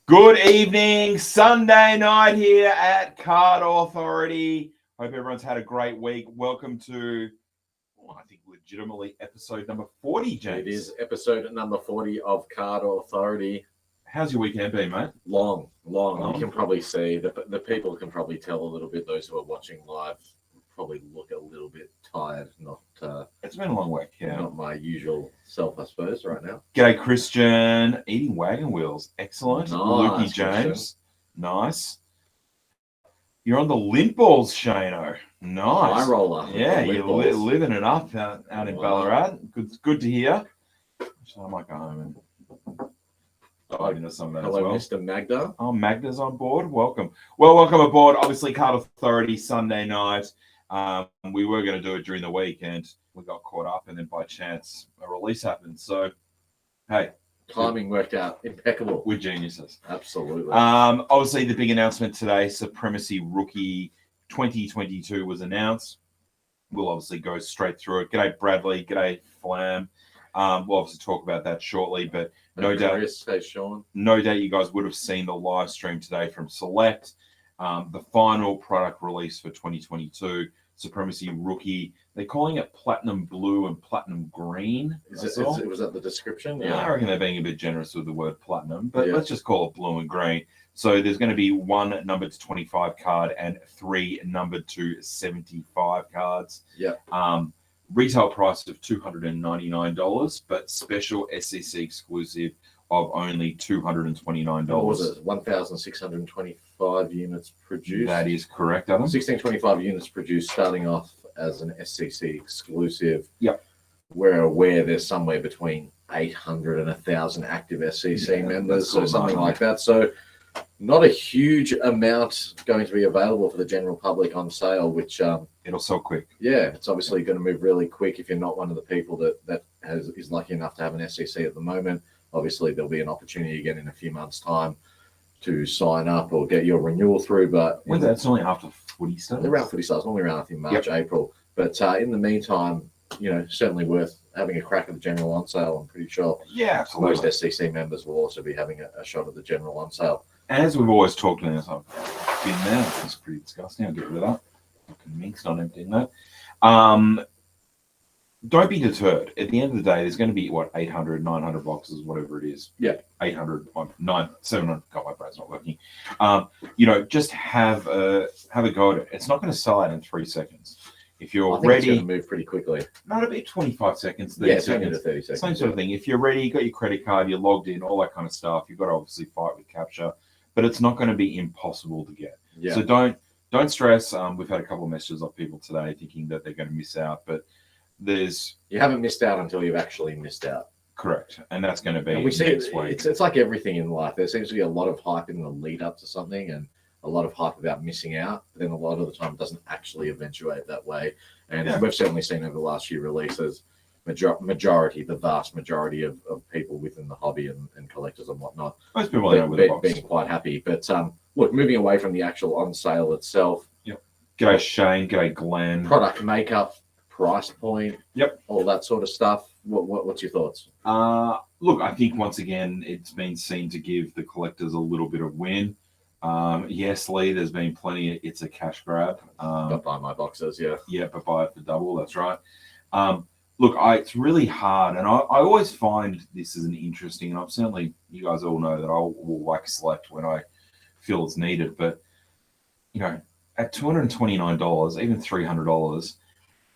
Good evening, Sunday night here at Card Authority. Hope everyone's had a great week. Welcome to, I think legitimately episode number 40, James. It is episode number 40 of Card Authority. How's your weekend been, mate? Long. You can probably see, the people can probably tell a little bit, those who are watching live probably look a little bit tired. It's been a long week, yeah. Not my usual self, I suppose, right now. G'day, Christian. Eating wagon wheels. Excellent. Nice, Lukey James. Christian. Nice. You're on the lint balls, Shano. Nice. High roller. Yeah, you're living it up out in Ballarat. Good to hear. So I might go home and dive into some of that as well. Mr. Magda. Oh, Magda's on board. Welcome. Well, welcome aboard. Obviously, Card Authority Sunday night. We were going to do it during the week and we got caught up, and then by chance a release happened. So, hey, Timing worked out impeccable. we're geniuses. Absolutely. Obviously, the big announcement today, Supremacy Rookie 2022 was announced. We'll obviously go straight through it. G'day, Bradley. G'day, Flam. We'll obviously talk about that shortly, but no doubt you guys would have seen the live stream today from Select. The final product release for 2022, Supremacy Rookie. They're calling it Platinum Blue and Platinum Green. Was that the description? Yeah, I reckon they're being a bit generous with the word platinum, but let's just call it blue and green. So there's going to be one numbered to 25 card and 3 numbered to 75 cards. Yeah. Retail price of $299, but special SEC exclusive of only $229. What was it? 1,625 units produced. That is correct, Adam. 1,625 units produced, starting off as an SEC exclusive. Yep. We're aware there's somewhere between 800 and 1,000 active SEC members, so something like that. So not a huge amount going to be available for the general public on sale, which it'll sell quick. Yeah, it's obviously going to move really quick if you're not one of the people that is lucky enough to have an SEC at the moment. Obviously, there'll be an opportunity again in a few months' time to sign up or get your renewal through. But that's only after footy starts. Around footy starts, normally around I think March, April. But in the meantime, certainly worth having a crack at the general on sale. I'm pretty sure. Yeah, absolutely. Most SEC members will also be having a shot at the general on sale. As we've always talked about, I've been there. It's pretty disgusting. I'll get rid of that. Fucking mink's not emptying that. Don't be deterred. At the end of the day, there's going to be 800, 900 boxes, whatever it is. Yeah. 800, 700. God, my brain's not working. Just have a go at it. It's not going to sell out in 3 seconds. If you're ready, it's going to move pretty quickly. No, it'll be 25 seconds, 30 seconds. 30 seconds. Same sort of thing. If you're ready, you got your credit card, you're logged in, all that kind of stuff. You've got to obviously fight with capture, but it's not going to be impossible to get. Yeah. So don't stress. We've had a couple of messages of people today thinking that they're going to miss out, but you haven't missed out until you've actually missed out. Correct, and that's going to be we see next week. It's like everything in life. There seems to be a lot of hype in the lead up to something, and a lot of hype about missing out. But then a lot of the time, it doesn't actually eventuate that way. And we've certainly seen over the last few releases, the vast majority of people within the hobby and collectors and whatnot, most people being quite happy. But look, moving away from the actual on sale itself. Yep. G'day Shane. G'day Glenn. Product makeup, price point. Yep. All that sort of stuff. What's your thoughts? Look, I think once again it's been seen to give the collectors a little bit of win. Yes, Lee, there's been plenty. It's a cash grab. But buy my boxes, yeah. Yeah, but buy it for double. That's right. Look, it's really hard, and I always find this is an interesting. And I'm certainly, you guys all know that I will like Select when I feel it's needed. But at $229, even $300,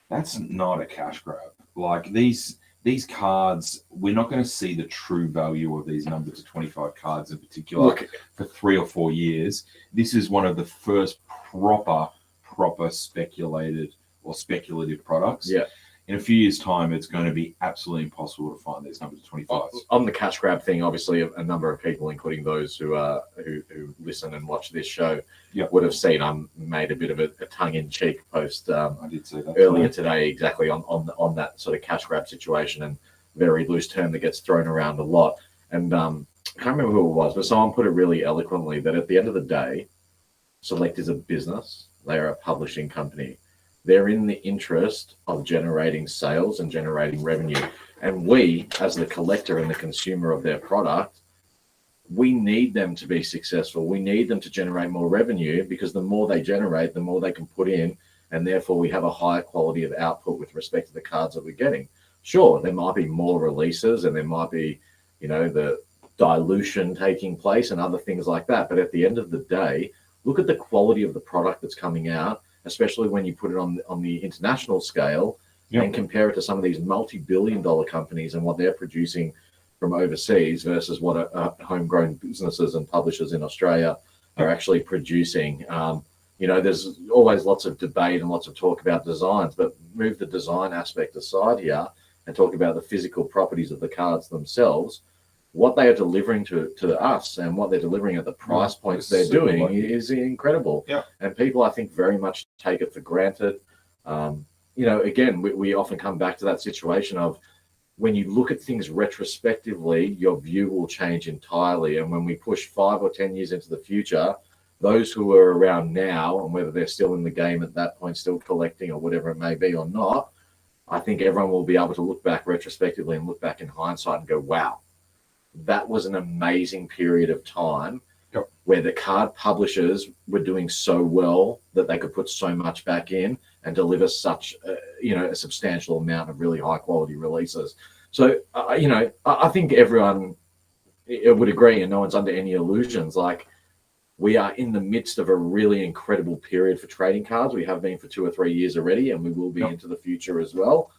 that's not a cash grab. Like these cards, we're not going to see the true value of these numbered to 25 cards in particular for 3 or 4 years. This is one of the first proper speculative products. Yeah. In a few years' time, it's going to be absolutely impossible to find these numbers to 25. On the cash grab thing, obviously, a number of people, including those who listen and watch this show, would have seen I made a bit of a tongue-in-cheek post. I did see that earlier today, exactly on that sort of cash grab situation, and very loose term that gets thrown around a lot. And I can't remember who it was, but someone put it really eloquently that at the end of the day, Select is a business. They are a publishing company. They're in the interest of generating sales and generating revenue. And we, as the collector and the consumer of their product, we need them to be successful. We need them to generate more revenue, because the more they generate, the more they can put in, and therefore we have a higher quality of output with respect to the cards that we're getting. Sure, there might be more releases, and there might be, the dilution taking place and other things like that. But at the end of the day, look at the quality of the product that's coming out, especially when you put it on the international scale, and compare it to some of these multi-billion-dollar companies and what they're producing from overseas versus what homegrown businesses and publishers in Australia are actually producing. There's always lots of debate and lots of talk about designs, but move the design aspect aside here and talk about the physical properties of the cards themselves. What they are delivering to us and what they're delivering at the price points they're doing is incredible. Yeah. And people, I think, very much take it for granted. Again, we often come back to that situation of, when you look at things retrospectively, your view will change entirely. And when we push 5 or 10 years into the future, those who are around now, and whether they're still in the game at that point, still collecting or whatever it may be or not, I think everyone will be able to look back retrospectively and look back in hindsight and go, wow, that was an amazing period of time where the card publishers were doing so well that they could put so much back in and deliver such a substantial amount of really high quality releases. So I think everyone would agree, and no one's under any illusions, like, we are in the midst of a really incredible period for trading cards. We have been for 2 or 3 years already, and we will be into the future as well.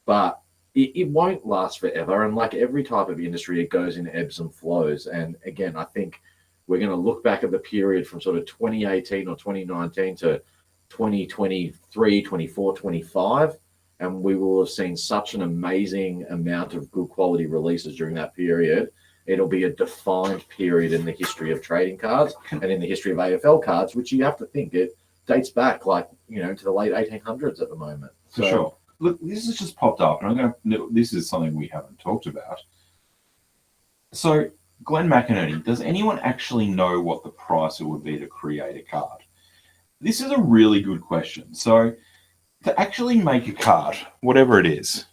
But it won't last forever. And like every type of industry, it goes in ebbs and flows. And again, I think we're going to look back at the period from sort of 2018 or 2019 to 2023, 24, 25, and we will have seen such an amazing amount of good quality releases during that period. It'll be a defined period in the history of trading cards and in the history of AFL cards, which you have to think it dates back to the late 1800s at the moment. For sure. Look, this has just popped up, and this is something we haven't talked about. So, Glenn McInerney, does anyone actually know what the price it would be to create a card? This is a really good question. So, to actually make a card, whatever it is,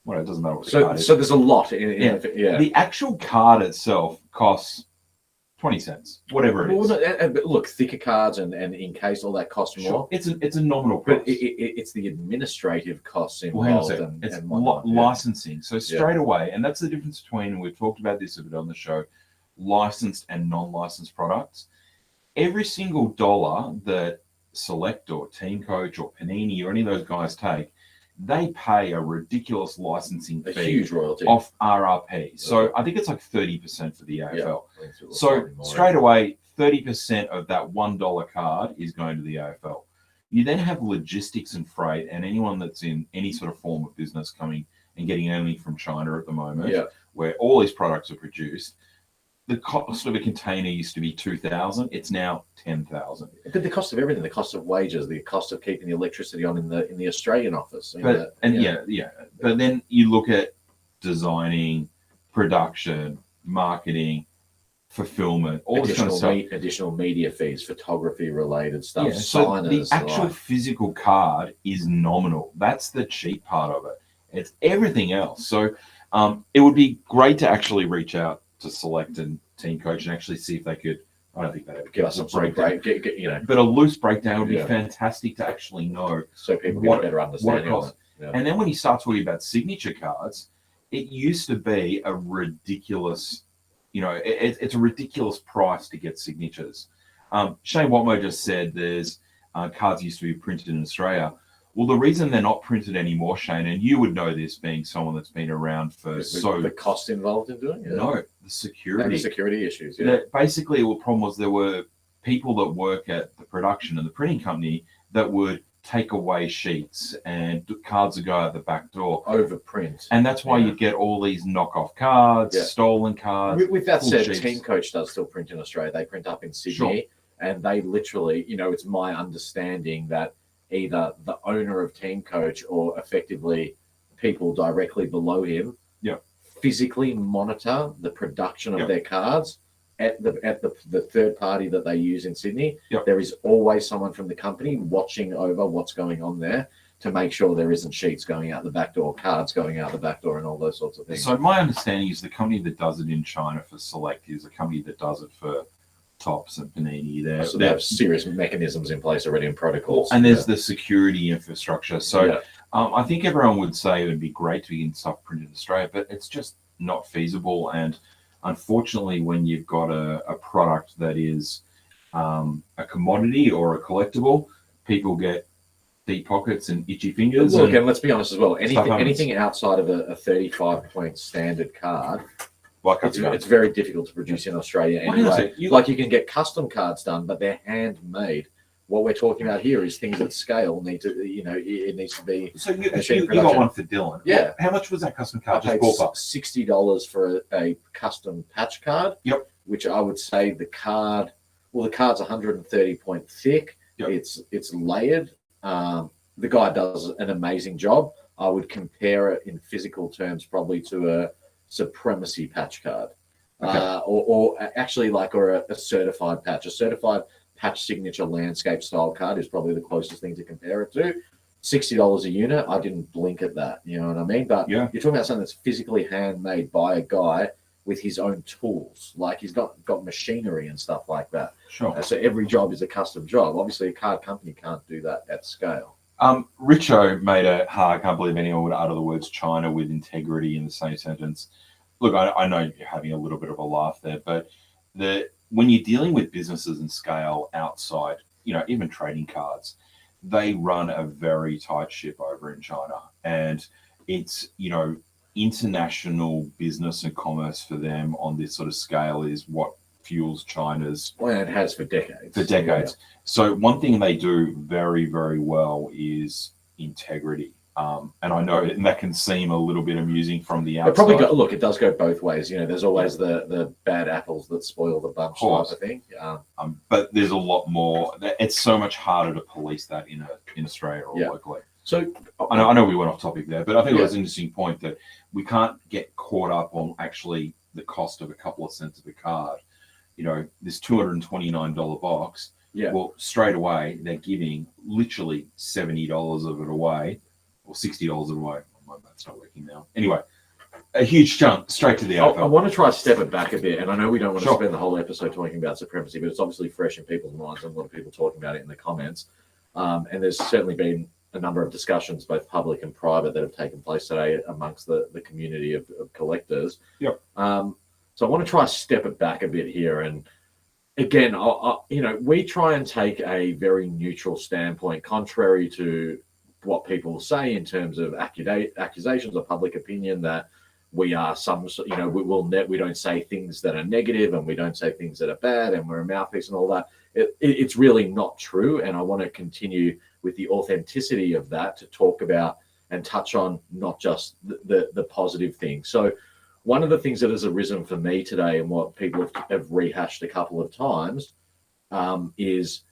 well, it doesn't matter what the card is. So there's a lot. The actual card itself costs 20 cents, whatever it is. But look, thicker cards and encased, all that costs more. It's a nominal price. But it's the administrative costs involved. It's licensing. So straight away, and that's the difference between, and we've talked about this a bit on the show, licensed and non-licensed products. Every single dollar that Select or Team Coach or Panini or any of those guys take, they pay a ridiculous licensing fee, a huge royalty off RRP. So I think it's like 30% for the AFL. So straight away, 30% of that $1 card is going to the AFL. You then have logistics and freight, and anyone that's in any sort of form of business coming and getting only from China at the moment, where all these products are produced. The cost of a container used to be $2,000. It's now $10,000. But the cost of everything, the cost of wages, the cost of keeping the electricity on in the Australian office. But then you look at designing, production, marketing, fulfillment, all this kind of stuff. Additional media fees, photography related stuff. Yeah, so the actual physical card is nominal. That's the cheap part of it. It's everything else. So it would be great to actually reach out to Select and Team Coach and actually see if they could. I don't think they'd ever give us a breakdown. But a loose breakdown would be fantastic to actually know, so people get a better understanding of it. And then when you start talking about signature cards, it used to be a ridiculous, it's a ridiculous price to get signatures. Shane Watmo just said there's cards used to be printed in Australia. Well, the reason they're not printed anymore, Shane, and you would know this being someone that's been around for the cost involved in doing it. No, the security. And the security issues. Basically, the problem was there were people that work at the production and the printing company that would take away sheets and cards would go out the back door. Overprint. And that's why you get all these knockoff cards, stolen cards. With that said, Team Coach does still print in Australia. They print up in Sydney, and they literally, it's my understanding that either the owner of Team Coach or effectively people directly below him physically monitor the production of their cards at the third party that they use in Sydney. There is always someone from the company watching over what's going on there. to make sure there isn't sheets going out the back door, cards going out the back door, and all those sorts of things. So my understanding is the company that does it in China for Select is a company that does it for Tops and Panini. So they have serious mechanisms in place already in protocols. And there's the security infrastructure. So I think everyone would say it would be great to be in stuff printed in Australia, but it's just not feasible. And unfortunately, when you've got a product that is a commodity or a collectible, people get deep pockets and itchy fingers. Look, and let's be honest as well, anything outside of a 35-point standard card, it's very difficult to produce in Australia anyway. Like you can get custom cards done, but they're handmade. What we're talking about here is things at scale need to, it needs to be. So you got one for Dylan. Yeah. How much was that custom card? I paid $60 for a custom patch card. Yep. Which I would say the card's 130 point thick. Yep. It's layered. The guy does an amazing job. I would compare it in physical terms probably to a Supremacy patch card, or actually a certified patch. A certified patch signature landscape style card is probably the closest thing to compare it to. $60 a unit. I didn't blink at that. You know what I mean? But you're talking about something that's physically handmade by a guy with his own tools. Like he's got machinery and stuff like that. Sure. So every job is a custom job. Obviously, a card company can't do that at scale. Richo made a I can't believe anyone would utter the words China with integrity in the same sentence. Look, I know you're having a little bit of a laugh there, but when you're dealing with businesses and scale outside, even trading cards, they run a very tight ship over in China. And it's, international business and commerce for them on this sort of scale is what fuels China's. Well, it has for decades. Yeah. So one thing they do very, very well is integrity. And I know and that can seem a little bit amusing from the outside. It does go both ways. There's always the bad apples that spoil the bunch type of thing. But there's a lot more. It's so much harder to police that in Australia or locally. So I know we went off topic there, but I think it was an interesting point that we can't get caught up on actually the cost of a couple of cents of a card. This $229 box. Yeah. Well, straight away they're giving literally $70 of it away, or $60 of it away. My math's not working now. Anyway, a huge chunk straight to the AFL. I want to try to step it back a bit, and I know we don't want to spend the whole episode talking about Supremacy, but it's obviously fresh in people's minds, and a lot of people talking about it in the comments. And there's certainly been a number of discussions, both public and private, that have taken place today amongst the community of collectors. Yep. So I want to try to step it back a bit here. And again, we try and take a very neutral standpoint, contrary to what people say in terms of accusations or public opinion that we are we don't say things that are negative and we don't say things that are bad and we're a mouthpiece and all that. It's really not true. And I want to continue with the authenticity of that to talk about and touch on not just the positive things. So one of the things that has arisen for me today and what people have rehashed a couple of times is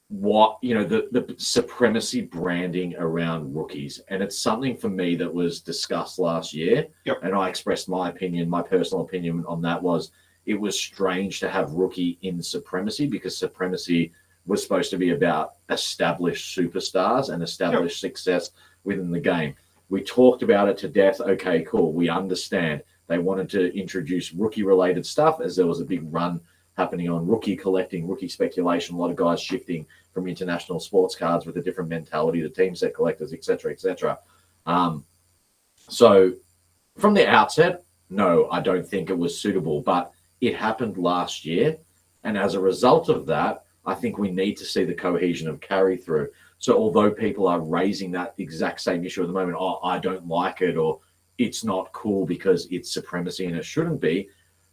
what, the supremacy branding around rookies. And it's something for me that was discussed last year. Yep. And I expressed my personal opinion on that was it was strange to have rookie in Supremacy because Supremacy was supposed to be about established superstars and established success within the game. We talked about it to death. Okay, cool. We understand. They wanted to introduce rookie-related stuff as there was a big run happening on rookie collecting, rookie speculation, a lot of guys shifting from international sports cards with a different mentality to team set collectors, et cetera, et cetera. So from the outset, no, I don't think it was suitable, but it happened last year. And as a result of that, I think we need to see the cohesion of carry through. So although people are raising that exact same issue at the moment, I don't like it, or it's not cool because it's Supremacy and it shouldn't be.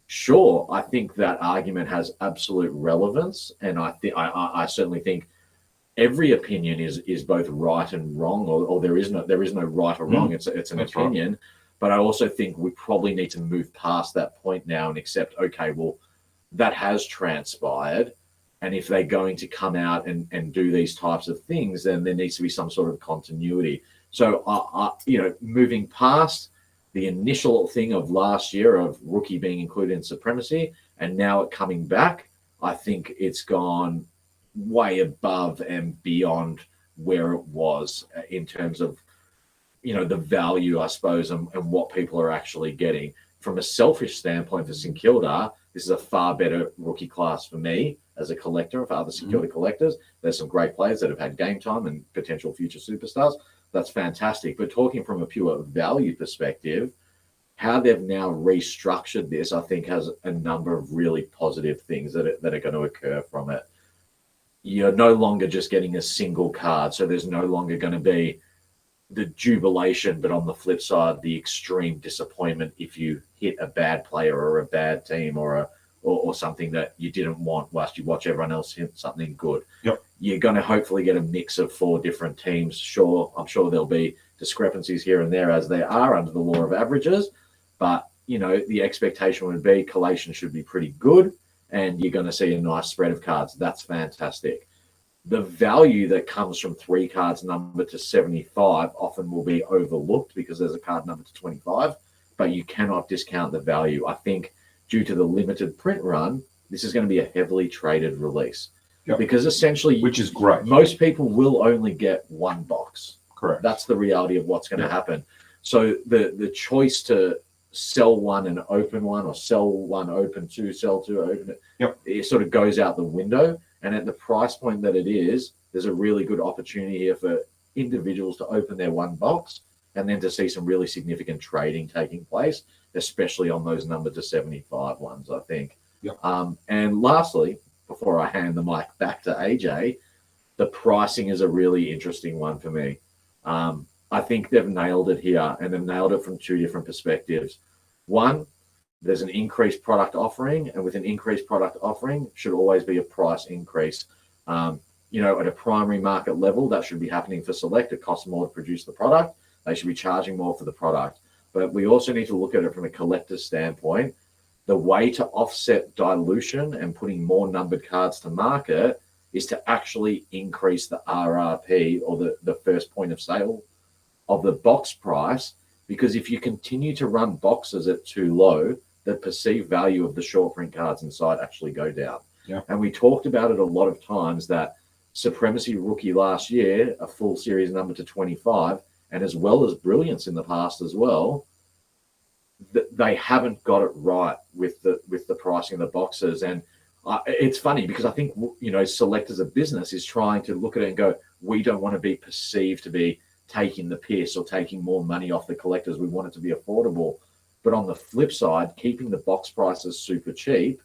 Sure, I think that argument has absolute relevance, and I certainly think every opinion is both right and wrong, or there is no right or wrong. It's an opinion, right. But I also think we probably need to move past that point now and accept, okay, well, that has transpired, and if they're going to come out and do these types of things, then there needs to be some sort of continuity. So, moving past the initial thing of last year of rookie being included in Supremacy and now it coming back, I think it's gone way above and beyond where it was in terms of, the value, I suppose, and what people are actually getting. From a selfish standpoint for St Kilda, this is a far better rookie class for me as a collector, for other St Kilda collectors. There's some great players that have had game time and potential future superstars. That's fantastic. But talking from a pure value perspective, how they've now restructured this, I think, has a number of really positive things that are going to occur from it. You're no longer just getting a single card, so there's no longer going to be the jubilation, but on the flip side, the extreme disappointment if you hit a bad player or a bad team or something that you didn't want whilst you watch everyone else hit something good. Yep. You're going to hopefully get a mix of 4 different teams. Sure, I'm sure there'll be discrepancies here and there as there are under the law of averages, but the expectation would be collation should be pretty good, and you're going to see a nice spread of cards. That's fantastic. The value that comes from 3 cards numbered to 75 often will be overlooked because there's a card numbered to 25, but you cannot discount the value. I think due to the limited print run, this is going to be a heavily traded release. Yep. Because essentially, which is great, most people will only get 1 box. Correct. That's the reality of what's going to happen. So the choice to sell one and open one, or sell one, open 2, sell 2, open it, it sort of goes out the window. And at the price point that it is, there's a really good opportunity here for individuals to open their 1 box and then to see some really significant trading taking place, especially on those numbered to 75 ones, I think. Yep. And lastly, before I hand the mic back to AJ, the pricing is a really interesting one for me. I think they've nailed it here, and they've nailed it from 2 different perspectives. One, there's an increased product offering, and with an increased product offering should always be a price increase. At a primary market level, that should be happening for Select. It costs more to produce the product. They should be charging more for the product. But we also need to look at it from a collector's standpoint. The way to offset dilution and putting more numbered cards to market is to actually increase the RRP, or the first point of sale of the box price, because if you continue to run boxes at too low, the perceived value of the short print cards inside actually go down. Yeah. And we talked about it a lot of times that Supremacy Rookie last year, a full series number to 25, and as well as Brilliance in the past as well, they haven't got it right with the pricing of the boxes. And it's funny because I think, Select as a business is trying to look at it and go, we don't want to be perceived to be taking the piss or taking more money off the collectors. We want it to be affordable. But on the flip side, keeping the box prices super cheap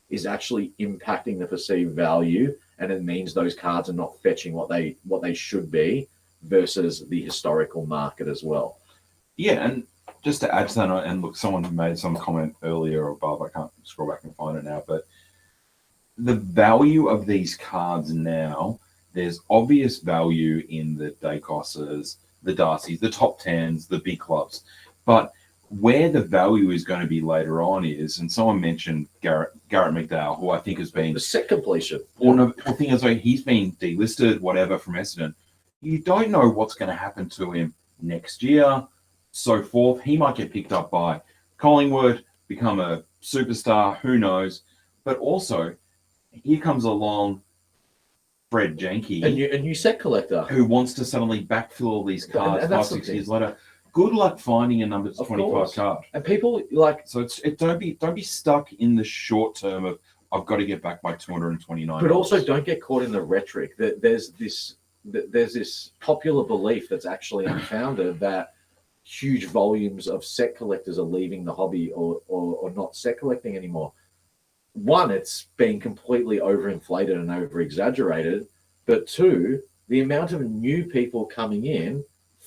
is actually impacting the perceived value, and it means those cards are not fetching what they should be versus the historical market as well. Yeah, and just to add to that, and look, someone made some comment earlier above, I can't scroll back and find it now, but the value of these cards now, there's obvious value in the Daicoses, the Darcys, the top 10s, the big clubs, but where the value is going to be later on is, and someone mentioned Garrett McDowell, who I think has been the set completion. Or no, the thing is, like, he's been delisted, whatever, from Essendon. You don't know what's going to happen to him next year, so forth. He might get picked up by Collingwood, become a superstar, who knows? But also, here comes along Fred Jenke, a new set collector who wants to suddenly backfill all these cards 5-6 years later. Good luck finding a number 25 card. And people so don't be stuck in the short term of I've got to get back my 229. But also don't get caught in the rhetoric that there's this popular belief that's actually unfounded that huge volumes of set collectors are leaving the hobby or not set collecting anymore. One, it's being completely overinflated and over exaggerated, but 2, the amount of new people coming in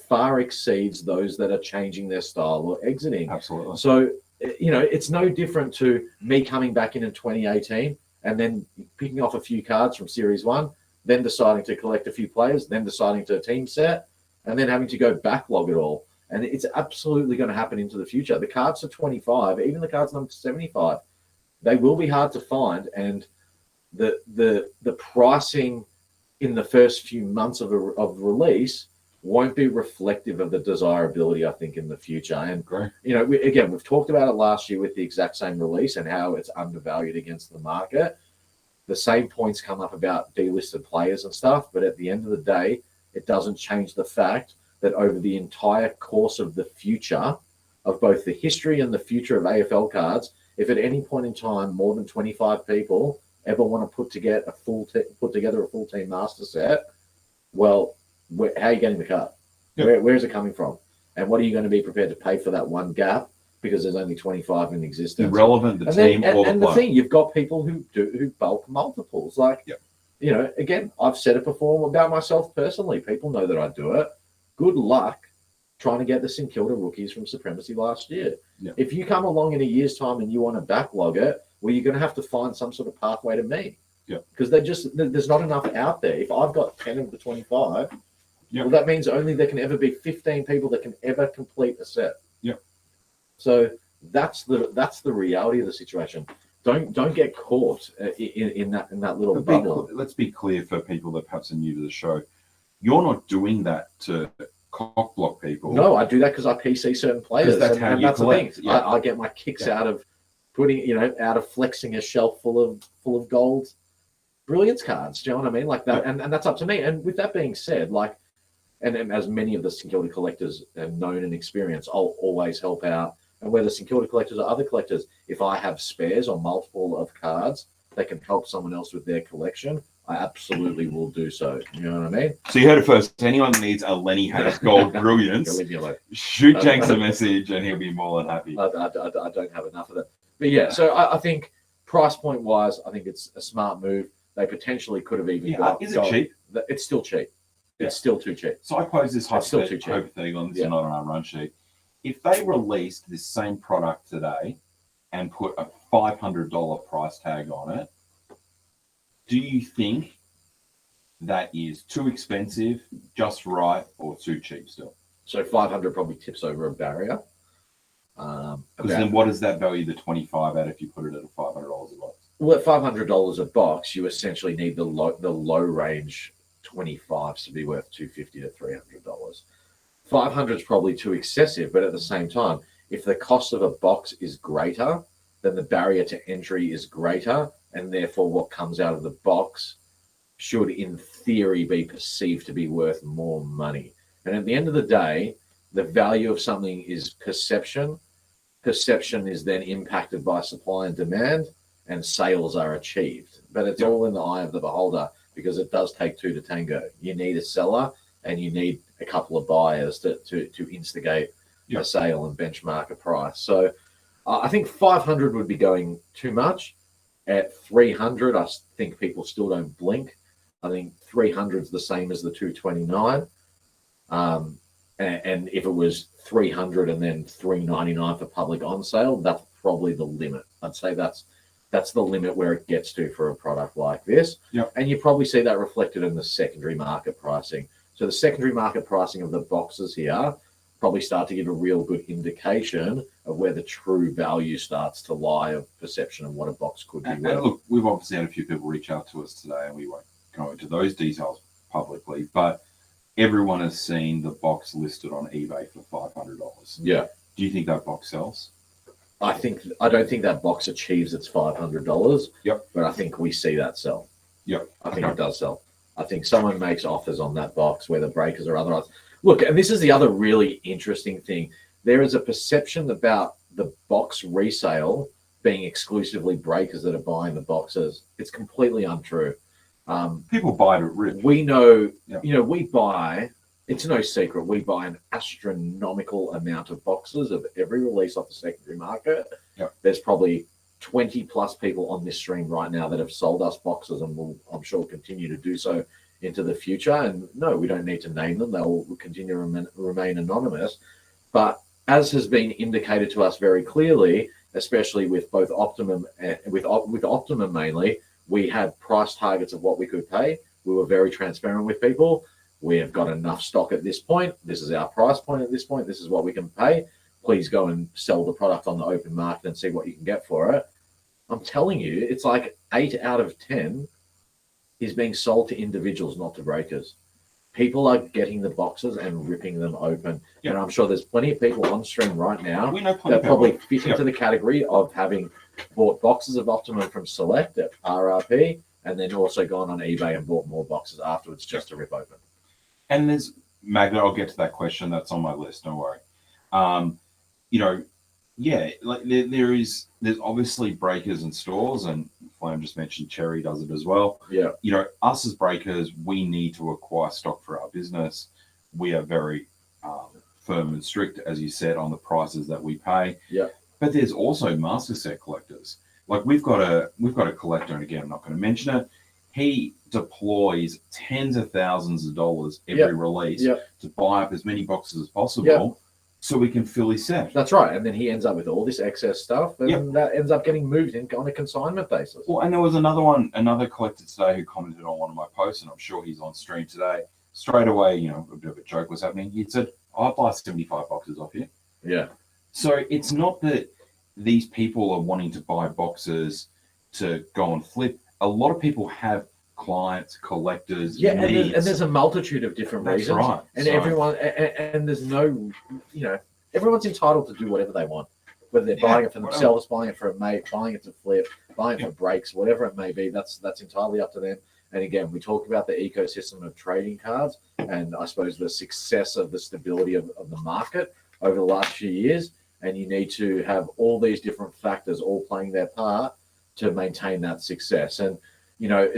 far exceeds those that are changing their style or exiting. Absolutely. So, it's no different to me coming back in 2018 and then picking off a few cards from Series 1, then deciding to collect a few players, then deciding to team set, and then having to go backlog it all. And it's absolutely going to happen into the future. The cards are 25, even the cards number 75, they will be hard to find. And the pricing in the first few months of release won't be reflective of the desirability, I think, in the future. And, Great. We've talked about it last year with the exact same release and how it's undervalued against the market. The same points come up about delisted players and stuff, but at the end of the day, it doesn't change the fact that over the entire course of the future of both the history and the future of AFL cards, if at any point in time more than 25 people ever want to put together a full team master set, well, how are you getting the card? Yep. Where is it coming from? And what are you going to be prepared to pay for that one gap? Because there's only 25 in existence. Irrelevant, the team or the the thing, you've got people who bulk multiples. Like, you know, again, I've said it before about myself personally. People know that I do it. Good luck trying to get the St Kilda rookies from Supremacy last year. Yep. If you come along in a year's time and you want to backlog it, well, you're going to have to find some sort of pathway to me. Because there's not enough out there. If I've got 10 of the 25, well, that means only there can ever be 15 people that can ever complete a set. So that's the reality of the situation. Don't get caught in that little bubble. Let's be clear for people that perhaps are new to the show. You're not doing that to cock block people. No, I do that because I PC certain players. That's how you collect. The thing. I get my kicks out of out of flexing a shelf full of gold brilliance cards. Do you know what I mean? Like that, and that's up to me. And with that being said, like, and as many of the St Kilda collectors have known and experienced, I'll always help out. And whether St Kilda collectors or other collectors, if I have spares or multiple of cards that can help someone else with their collection, I absolutely will do so. You know what I mean? So you heard it first. Anyone that needs a Lenny Hayes Gold Brilliance, shoot Jenks a message and he'll be more than happy. I don't have enough of it. But yeah, so I think price point wise, I think it's a smart move. They potentially could have even got. Is it cheap? It's still cheap. It's still too cheap. So I pose this hypothetical, this is not on our run sheet. If they released this same product today and put a $500 price tag on it, do you think that is too expensive, just right, or too cheap still? So 500 probably tips over a barrier. Because then what does that value the 25 at if you put it at $500 a box? Well, at $500 a box, you essentially need the low range 25s to be worth $250 to $300. 500 is probably too excessive, but at the same time, if the cost of a box is greater, then the barrier to entry is greater, and therefore what comes out of the box should, in theory, be perceived to be worth more money. And at the end of the day, the value of something is perception. Perception is then impacted by supply and demand, and sales are achieved. But it's all in the eye of the beholder, because it does take two to tango. You need a seller and you need a couple of buyers to instigate a sale and benchmark a price. So I think 500 would be going too much. At 300, I think people still don't blink. I think 300 is the same as the 229. And if it was 300 and then 399 for public on sale, that's probably the limit. I'd say that's the limit where it gets to for a product like this. And you probably see that reflected in the secondary market pricing. So the secondary market pricing of the boxes here probably start to give a real good indication of where the true value starts to lie of perception of what a box could be worth. And look, we've obviously had a few people reach out to us today, and we won't go into those details publicly, but everyone has seen the box listed on eBay for $500. Yeah. Do you think that box sells? I don't think that box achieves its $500. Yep. But I think we see that sell. Yep. I think it does sell. I think someone makes offers on that box, whether breakers or otherwise. Look, and this is the other really interesting thing. There is a perception about the box resale being exclusively breakers that are buying the boxes. It's completely untrue. People buy it at rip. We know, we buy, it's no secret, we buy an astronomical amount of boxes of every release off the secondary market. There's probably 20 plus people on this stream right now that have sold us boxes and will, I'm sure, continue to do so into the future. And no, we don't need to name them. They'll continue to remain anonymous. But as has been indicated to us very clearly, especially with both Optimum and with Optimum mainly, we had price targets of what we could pay. We were very transparent with people. We have got enough stock at this point. This is our price point at this point. This is what we can pay. Please go and sell the product on the open market and see what you can get for it. I'm telling you, it's like 8 out of 10 is being sold to individuals, not to breakers. People are getting the boxes and ripping them open. And I'm sure there's plenty of people on stream right now that probably fit into the category of having bought boxes of Optimum from Select at RRP and then also gone on eBay and bought more boxes afterwards just to rip open. And there's Magnet. I'll get to that question. That's on my list. Don't worry. You know, yeah, like there's obviously breakers and stores, and Flam just mentioned Cherry does it as well. Yeah. You know, us as breakers, we need to acquire stock for our business. We are very firm and strict, as you said, on the prices that we pay. Yeah. But there's also master set collectors. Like we've got a collector, and again, I'm not going to mention it. He deploys tens of thousands of dollars every release to buy up as many boxes as possible, so we can fill his set. That's right. And then he ends up with all this excess stuff, and that ends up getting moved in on a consignment basis. Well, and there was another collector today who commented on one of my posts, and I'm sure he's on stream today. Straight away, you know, a bit of a joke was happening. He said, I'll buy 75 boxes off you. Yeah. So it's not that these people are wanting to buy boxes to go and flip. A lot of people have clients, collectors. Yeah, and there's a multitude of different reasons. Right. And everyone, and there's no, you know, everyone's entitled to do whatever they want. Whether they're buying it for themselves, buying it for a mate, buying it to flip, buying it for breaks, whatever it may be, that's entirely up to them. And again, we talk about the ecosystem of trading cards and I suppose the success of the stability of the market over the last few years. And you need to have all these different factors all playing their part to maintain that success. And, you know,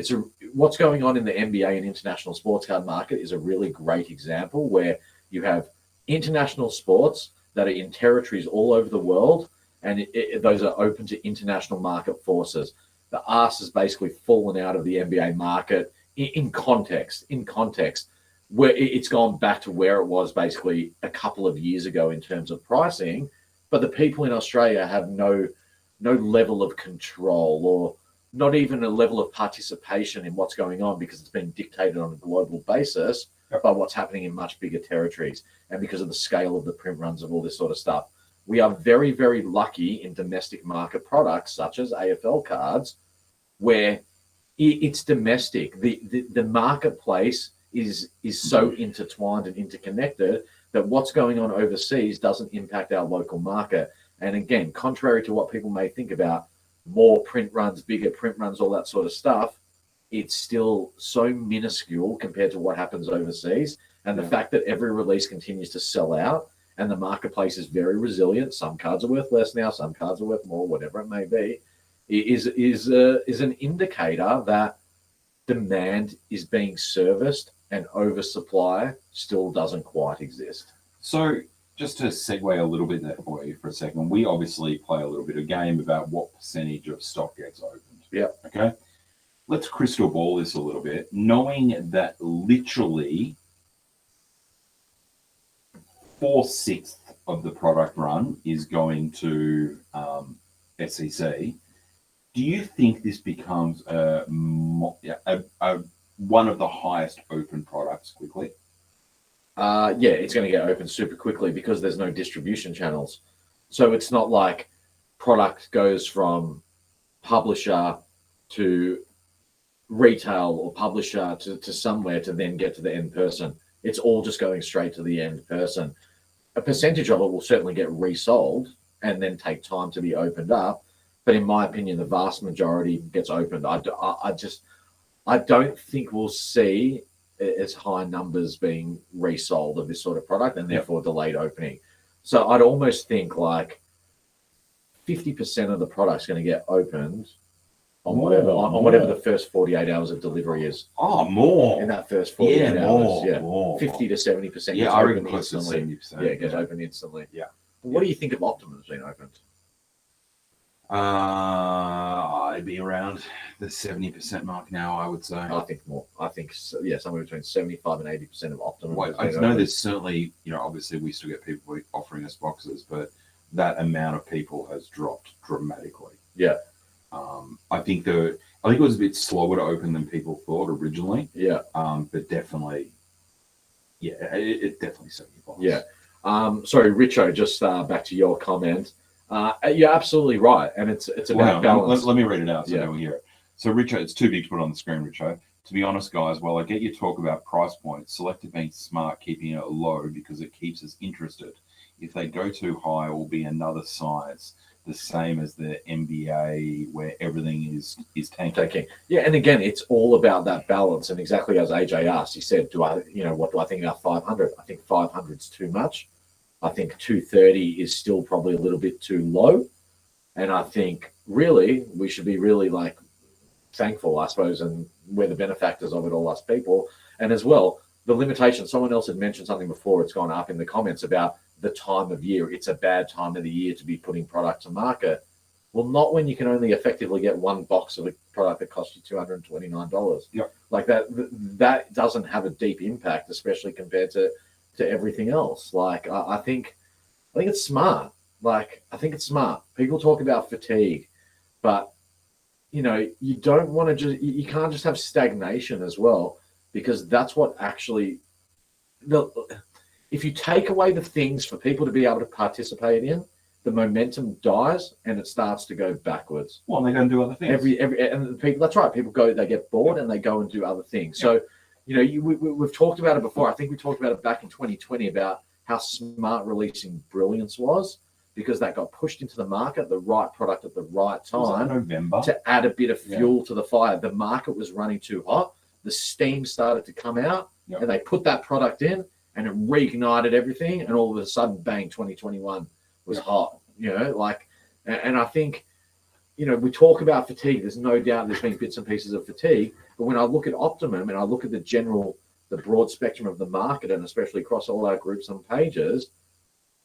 what's going on in the NBA and international sports card market is a really great example where you have international sports that are in territories all over the world, and those are open to international market forces. The arse has basically fallen out of the NBA market in context, where it's gone back to where it was basically a couple of years ago in terms of pricing, but the people in Australia have no level of control or not even a level of participation in what's going on because it's been dictated on a global basis by what's happening in much bigger territories and because of the scale of the print runs of all this sort of stuff. We are very, very lucky in domestic market products such as AFL cards, where it's domestic. The marketplace is so intertwined and interconnected that what's going on overseas doesn't impact our local market. And again, contrary to what people may think about more print runs, bigger print runs, all that sort of stuff, it's still so minuscule compared to what happens overseas. And the fact that every release continues to sell out and the marketplace is very resilient. Some cards are worth less now, some cards are worth more, whatever it may be, is an indicator that demand is being serviced and oversupply still doesn't quite exist. So just to segue a little bit there for you for a second, we obviously play a little bit of game about what percentage of stock gets opened. Yeah. Okay. Let's crystal ball this a little bit, knowing that literally 4/6 of the product run is going to SEC. Do you think this becomes one of the highest open products quickly? Yeah, it's going to get open super quickly because there's no distribution channels. So it's not like product goes from publisher to retail or publisher to somewhere to then get to the end person. It's all just going straight to the end person. A percentage of it will certainly get resold and then take time to be opened up. But in my opinion, the vast majority gets opened. I don't think we'll see as high numbers being resold of this sort of product and therefore delayed opening. So I'd almost think like 50% of the product's going to get opened on whatever the first 48 hours of delivery is. Oh, more. In that first 48 hours. More. 50 to 70% gets open instantly. 70%. Yeah, it gets open instantly. Yeah. What do you think of Optimum's been opened? I'd be around the 70% mark now, I would say. I think more. I think, somewhere between 75 and 80% of Optimum. Well, I know there's certainly, obviously we still get people offering us boxes, but that amount of people has dropped dramatically. Yeah. I think it was a bit slower to open than people thought originally. Yeah. But definitely, it definitely 75. Yeah. Sorry, Richo, just back to your comment. You're absolutely right, and it's about balance. Let me read it out so everyone hear it. So, Richo, it's too big to put on the screen, Richo. To be honest, guys, while I get your talk about price points, Selective being smart, keeping it low because it keeps us interested. If they go too high, it will be another size the same as the NBA, where everything is tanking. Yeah, and again, it's all about that balance. And exactly as AJ asked, he said, what do I think about 500? I think 500 is too much. I think 230 is still probably a little bit too low. And I think really we should be really like thankful, I suppose, and we're the benefactors of it, all us people. And as well, the limitation, someone else had mentioned something before, it's gone up in the comments about the time of year. It's a bad time of the year to be putting product to market. Well, not when you can only effectively get one box of a product that costs you $229. Yep. Like that doesn't have a deep impact, especially compared to everything else. Like I think it's smart. Like I think it's smart. People talk about fatigue, but you don't want to you can't just have stagnation as well, because that's what actually if you take away the things for people to be able to participate in, the momentum dies and it starts to go backwards. Well, they go and do other things. And people, that's right. People go, they get bored and they go and do other things. So, we've talked about it before. I think we talked about it back in 2020 about how smart releasing Brilliance was, because that got pushed into the market, the right product at the right time, November, to add a bit of fuel to the fire. The market was running too hot. The steam started to come out, and they put that product in, and it reignited everything. And all of a sudden, bang, 2021 was hot. And I think, we talk about fatigue. There's no doubt there's been bits and pieces of fatigue. But when I look at Optimum and I look at the broad spectrum of the market, and especially across all our groups and pages,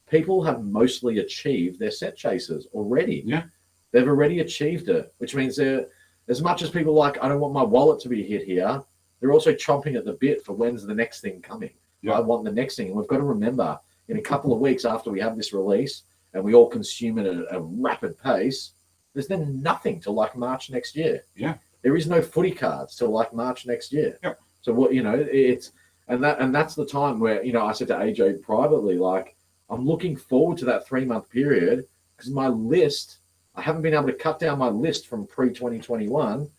people have mostly achieved their set chases already. Yeah. They've already achieved it, which means they're, as much as people like, I don't want my wallet to be hit here, they're also chomping at the bit for when's the next thing coming. I want the next thing. And we've got to remember, in a couple of weeks after we have this release and we all consume it at a rapid pace, there's then nothing till like March next year. Yeah. There is no footy cards till like March next year. Yeah. So what, it's, and that's the time where, I said to AJ privately, like, I'm looking forward to that 3-month period, because my list, I haven't been able to cut down my list from pre-2021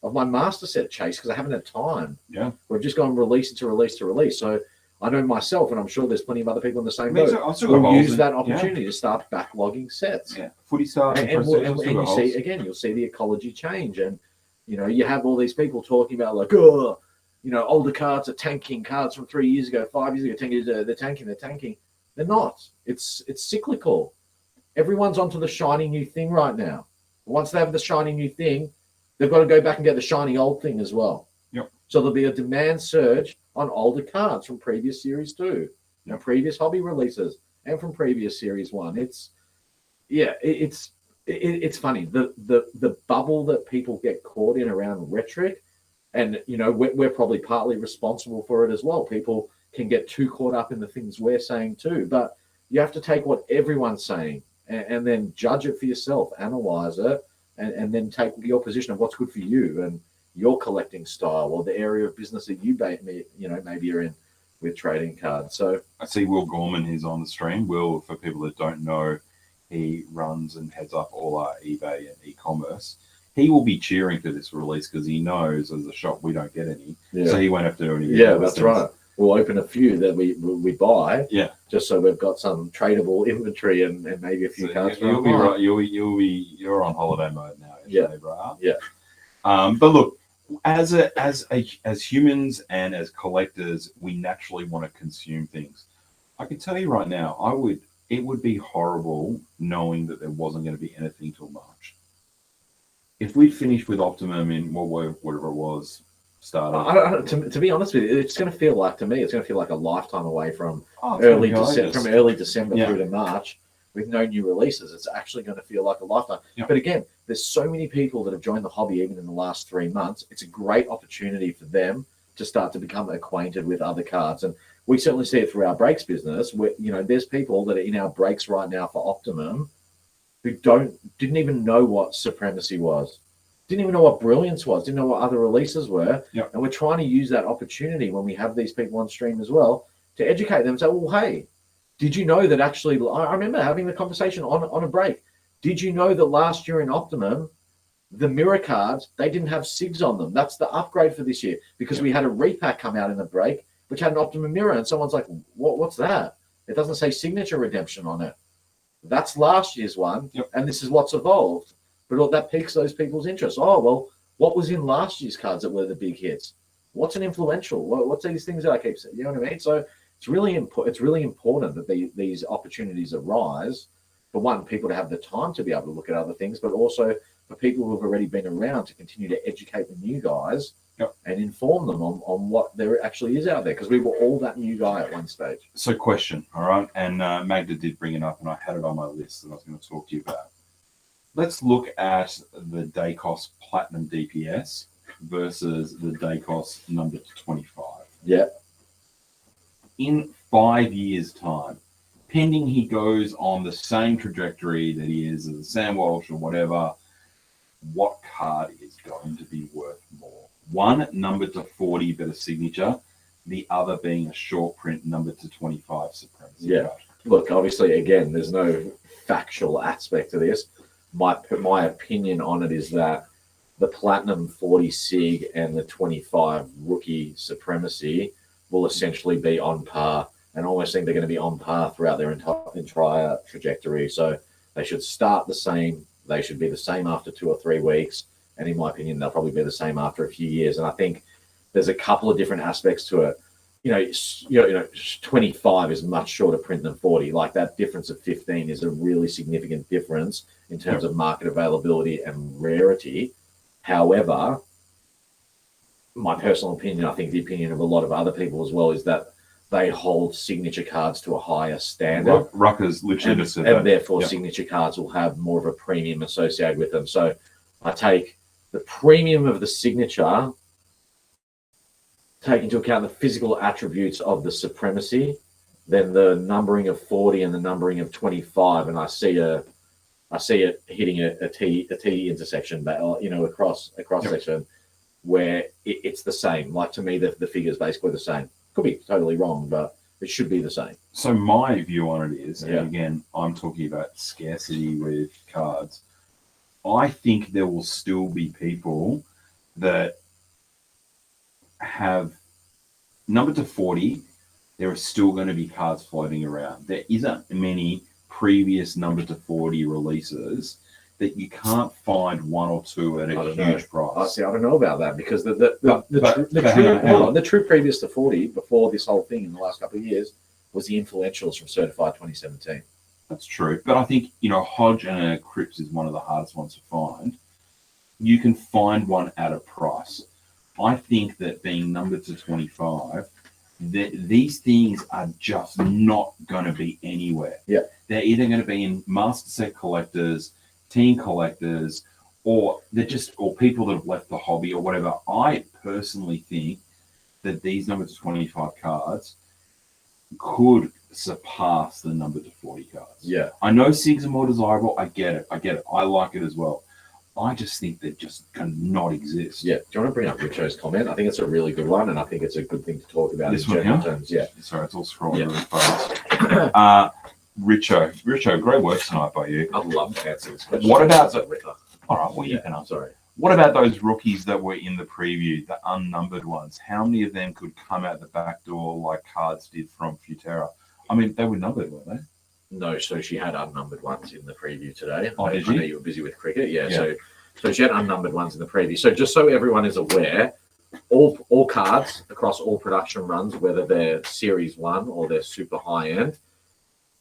of my master set chase because I haven't had time. Yeah. We've just gone release to release to release. So I know myself, and I'm sure there's plenty of other people in the same boat, will use that opportunity to start backlogging sets. Yeah. Footy start. And you see, again, you'll see the ecology change. And, you have all these people talking about like, older cards are tanking, cards from 3 years ago, 5 years ago, they're tanking. They're not. It's cyclical. Everyone's onto the shiny new thing right now. Once they have the shiny new thing, they've got to go back and get the shiny old thing as well. Yep. So there'll be a demand surge on older cards from previous series 2, and previous hobby releases, and from previous series 1. It's funny. The bubble that people get caught in around rhetoric, and we're probably partly responsible for it as well. People can get too caught up in the things we're saying too, but you have to take what everyone's saying and then judge it for yourself, analyze it, and then take your position of what's good for you and your collecting style or the area of business that you maybe you're in with trading cards. So I see Will Gorman is on the stream. Will, for people that don't know, he runs and heads up all our eBay and e-commerce. He will be cheering for this release because he knows as a shop we don't get any, so he won't have to do any. Yeah, that's right. We'll open a few that we buy, just so we've got some tradable inventory and maybe a few cards. You'll be right. You're on holiday mode now. Actually, bro. Yeah. But look, as humans and as collectors, we naturally want to consume things. I can tell you right now, it would be horrible knowing that there wasn't going to be anything till March. If we'd finished with Optimum in whatever it was. To be honest with you, it's going to feel like, to me, it's going to feel like a lifetime away from early December through to March with no new releases. It's actually going to feel like a lifetime. But again, there's so many people that have joined the hobby even in the last 3 months. It's a great opportunity for them to start to become acquainted with other cards. And we certainly see it through our breaks business where, there's people that are in our breaks right now for Optimum who didn't even know what Supremacy was. Didn't even know what Brilliance was, didn't know what other releases were. And we're trying to use that opportunity when we have these people on stream as well to educate them and say, well, hey, did you know that actually, I remember having the conversation on a break. Did you know that last year in Optimum, the mirror cards, they didn't have SIGs on them? That's the upgrade for this year because we had a repack come out in the break, which had an Optimum mirror. And someone's like, what's that? It doesn't say signature redemption on it. That's last year's one, and this is what's evolved. But that piques those people's interest. Oh, well, what was in last year's cards that were the big hits? What's an influential? What's these things that I keep saying? You know what I mean? So it's really important that these opportunities arise for one, people to have the time to be able to look at other things, but also for people who have already been around to continue to educate the new guys and inform them on what there actually is out there, because we were all that new guy at one stage. So question, all right, and Magda did bring it up, and I had it on my list that I was going to talk to you about. Let's look at the Daicos Platinum DPS versus the Daicos number 25. Yeah. In 5 years' time, pending he goes on the same trajectory that he is as a Sam Walsh or whatever, what card is going to be worth more? One numbered to 40 but a signature, the other being a short print numbered to 25 Supremacy. Yeah. Card. Look, obviously, again, there's no factual aspect to this. My opinion on it is that the Platinum 40 Sig and the 25 Rookie Supremacy will essentially be on par, and I almost think they're going to be on par throughout their entire trajectory. So they should start the same. They should be the same after 2 or 3 weeks. And in my opinion, they'll probably be the same after a few years. And I think there's a couple of different aspects to it. You know, 25 is much shorter print than 40. Like that difference of 15 is a really significant difference in terms of market availability and rarity. However, my personal opinion, I think the opinion of a lot of other people as well, is that they hold signature cards to a higher standard. Rucker's literally just said that. And therefore, signature cards will have more of a premium associated with them. So I take the premium of the signature, take into account the physical attributes of the Supremacy, then the numbering of 40 and the numbering of 25, and I see it hitting a T intersection, a cross section where it's the same. Like, to me, the figure is basically the same. Could be totally wrong, but it should be the same. So my view on it is, and again, I'm talking about scarcity with cards. I think there will still be people that have numbered to 40. There are still going to be cards floating around. There isn't many previous number to 40 releases that you can't find 1 or 2 at a huge price. I don't know about that, because the true previous to 40 before this whole thing in the last couple of years was the influentials from Certified 2017. That's true. But I think, Hodge and a Cripps is one of the hardest ones to find. You can find one at a price. I think that being numbered to 25, these things are just not going to be anywhere. Yeah. They're either going to be in master set collectors, team collectors, or people that have left the hobby or whatever. I personally think that these number to 25 cards could surpass the number to 40 cards. Yeah. I know SIGs are more desirable. I get it. I like it as well. I just think they just cannot exist. Yeah. Do you want to bring up Richo's comment? I think it's a really good one, and I think it's a good thing to talk about in general terms. Yeah. Sorry, it's all scrolling really fast. Richo, great work tonight by you. I'd love to answer this question. What about All right, well, you can answer. Sorry. What about those rookies that were in the preview, the unnumbered ones? How many of them could come out the back door like Cards did from Futera? I mean, they were numbered, weren't they? No, so she had unnumbered ones in the preview today. Oh, I did you? know you were busy with cricket. Yeah. So she had unnumbered ones in the preview. So just so everyone is aware, all cards across all production runs, whether they're Series 1 or they're super high-end,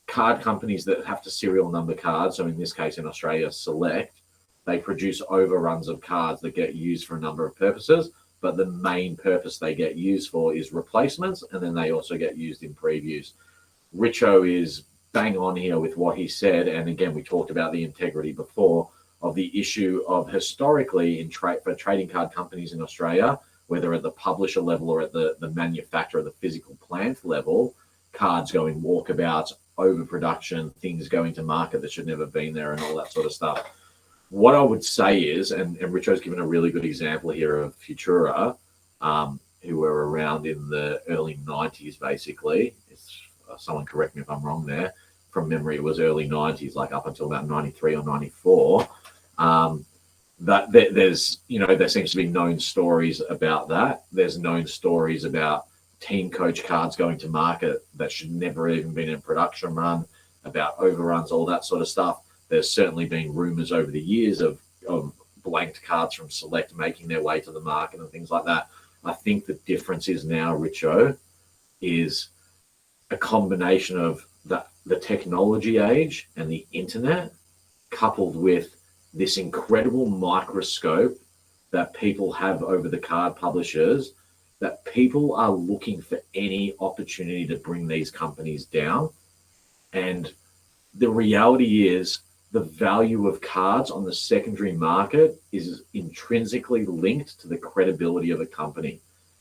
card companies that have to serial number cards, so in this case in Australia, Select, they produce overruns of cards that get used for a number of purposes, but the main purpose they get used for is replacements, and then they also get used in previews. Richo is bang on here with what he said, and again, we talked about the integrity before of the issue of historically for trading card companies in Australia, whether at the publisher level or at the manufacturer, the physical plant level, cards going walkabouts, overproduction, things going to market that should never have been there, and all that sort of stuff. What I would say is, and Richo's given a really good example here of Futura, who were around in the early 90s, basically. Someone correct me if I'm wrong there. From memory, it was early 90s, like up until about 93 or 94. That there seems to be known stories about that. There's known stories about team coach cards going to market that should never even been in production run. about overruns, all that sort of stuff. There's certainly been rumors over the years of blanked cards from Select making their way to the market and things like that. I think the difference is now, Richo, is a combination of the technology age and the internet, coupled with this incredible microscope that people have over the card publishers, that people are looking for any opportunity to bring these companies down. And the reality is the value of cards on the secondary market is intrinsically linked to the credibility of a company.